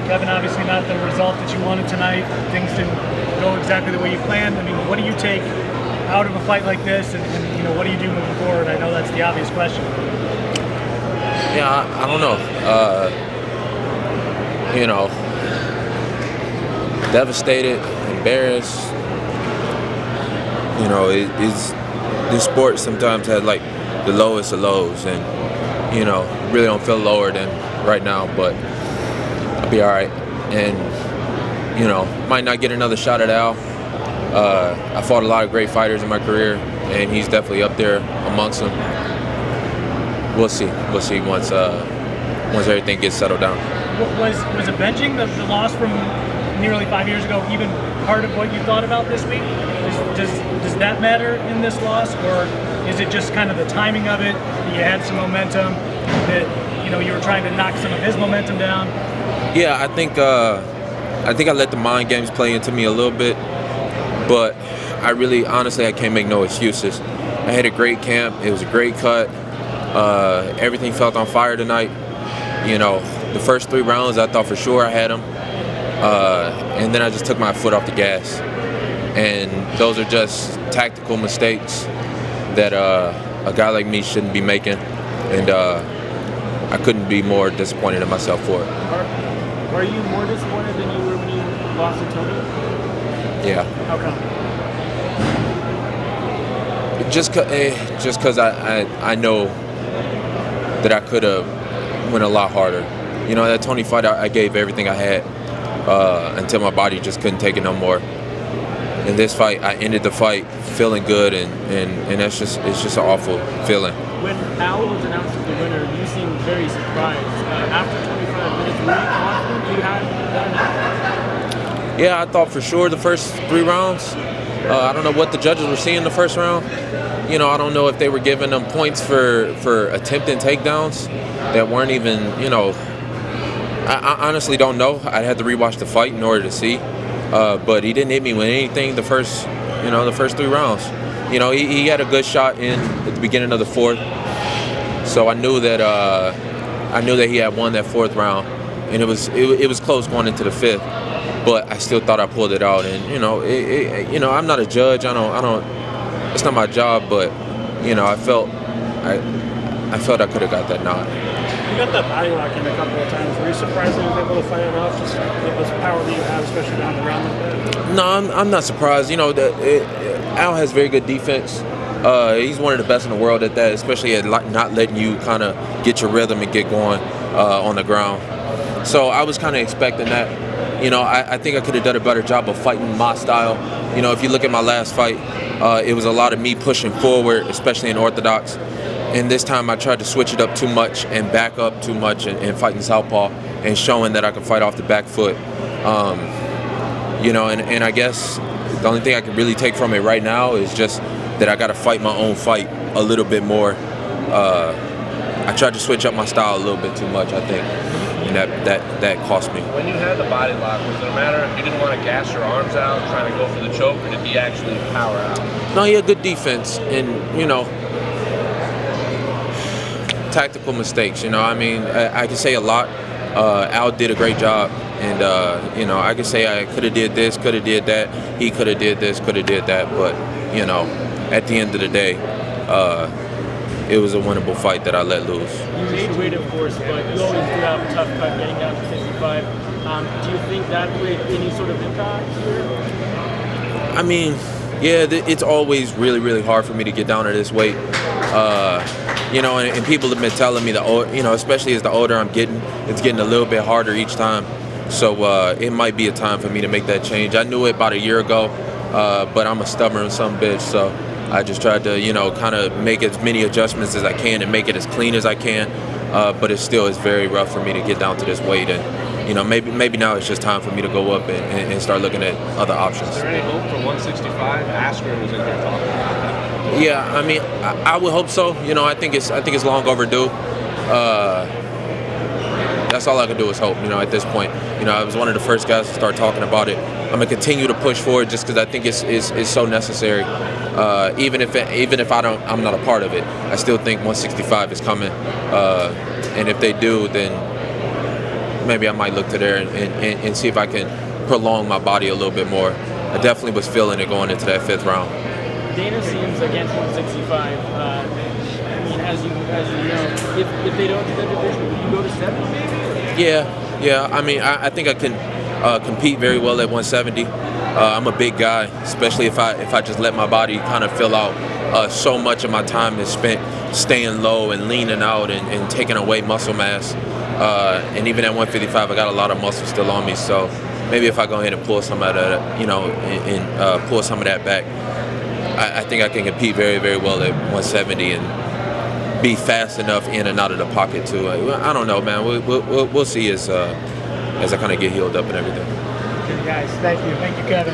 Kevin, obviously not the result that you wanted tonight. Things didn't go exactly the way you planned. I mean, what do you take out of a fight like this, and what do you do moving forward? I know that's the obvious question. Yeah, I don't know. Devastated, embarrassed. This sport sometimes has like the lowest of lows, and really don't feel lower than right now, but I'll be all right. And might not get another shot at Al. I fought a lot of great fighters in my career, and he's definitely up there amongst them. We'll see. We'll see once everything gets settled down. Was avenging the loss from nearly 5 years ago even part of what you thought about this week? Does that matter in this loss, or is it just kind of the timing of it? You had some momentum that you were trying to knock some of his momentum down. Yeah, I think I let the mind games play into me a little bit, but honestly, I can't make no excuses. I had a great camp. It was a great cut. Everything felt on fire tonight. The first 3 rounds, I thought for sure I had him. And then I just took my foot off the gas. And those are just tactical mistakes that a guy like me shouldn't be making. And I couldn't be more disappointed in myself for it. Are you more disappointed than you were when you lost to Tony? Yeah. How come? Just because I know that I could have went a lot harder. That Tony fight, I gave everything I had until my body just couldn't take it no more. In this fight, I ended the fight feeling good, and it's just an awful feeling. When Al was announced as the winner, you seemed very surprised. After 25 minutes, were you confident you had that? Yeah, I thought for sure the first 3 rounds. I don't know what the judges were seeing the first round. I don't know if they were giving them points for attempting takedowns that weren't even, I honestly don't know. I'd have to rewatch the fight in order to see. But he didn't hit me with anything the first 3 rounds. He had a good shot at the beginning of the 4th. So I knew that he had won that 4th round, and it was close going into the 5th. But I still thought I pulled it out, and I'm not a judge. I don't. It's not my job, but I felt I could have got that nod. You got that body lock in a couple of times. Were you surprised that he was able to fight it off? Just the power that you have, especially down the ground like that? No, I'm not surprised. Al has very good defense. He's one of the best in the world at that, especially at not letting you kind of get your rhythm and get going on the ground. So I was kind of expecting that. I think I could have done a better job of fighting my style. If you look at my last fight, it was a lot of me pushing forward, especially in orthodox. And this time I tried to switch it up too much and back up too much and fighting southpaw and showing that I could fight off the back foot. And I guess the only thing I can really take from it right now is just that I got to fight my own fight a little bit more. I tried to switch up my style a little bit too much, I think, and that cost me. When you had the body lock, was it a matter of you didn't want to gas your arms out, trying to go for the choke, or did he actually power out? No, he had good defense, and tactical mistakes. I can say a lot. Al did a great job, and I can say I could have did this, could have did that. He could have did this, could have did that. But at the end of the day, it was a winnable fight that I let loose. You made weight, of course, but you always do have a tough cut getting down to 65. Do you think that played any sort of impact here? I mean, yeah, it's always really, really hard for me to get down to this weight. And people have been telling me that, especially as the older I'm getting, it's getting a little bit harder each time. So it might be a time for me to make that change. I knew it about a year ago, but I'm a stubborn son of a bitch, so I just tried to, kind of make as many adjustments as I can and make it as clean as I can. But it still is very rough for me to get down to this weight, and maybe now it's just time for me to go up and start looking at other options. Is there any hope for 165? Askren was in here talking about that. Yeah, I mean, I would hope so. I think it's long overdue. That's all I can do is hope. At this point, I was one of the first guys to start talking about it. I'm gonna continue to push forward just because I think it's so necessary. Even if I'm not a part of it, I still think 165 is coming. And if they do, then maybe I might look to there and see if I can prolong my body a little bit more. I definitely was feeling it going into that 5th round. Dana seems against 165. I mean, as you know, if they don't do that division, will you go to 70 maybe? Yeah. I mean, I think I can compete very well at 170. I'm a big guy, especially if I just let my body kind of fill out. So much of my time is spent staying low and leaning out and taking away muscle mass. And even at 155, I got a lot of muscle still on me. So maybe if I go ahead and pull some of that, and pull some of that back, I think I can compete very, very well at 170 and be fast enough in and out of the pocket too. I don't know, man. We'll see as I kind of get healed up and everything. Guys, thank you, Kevin.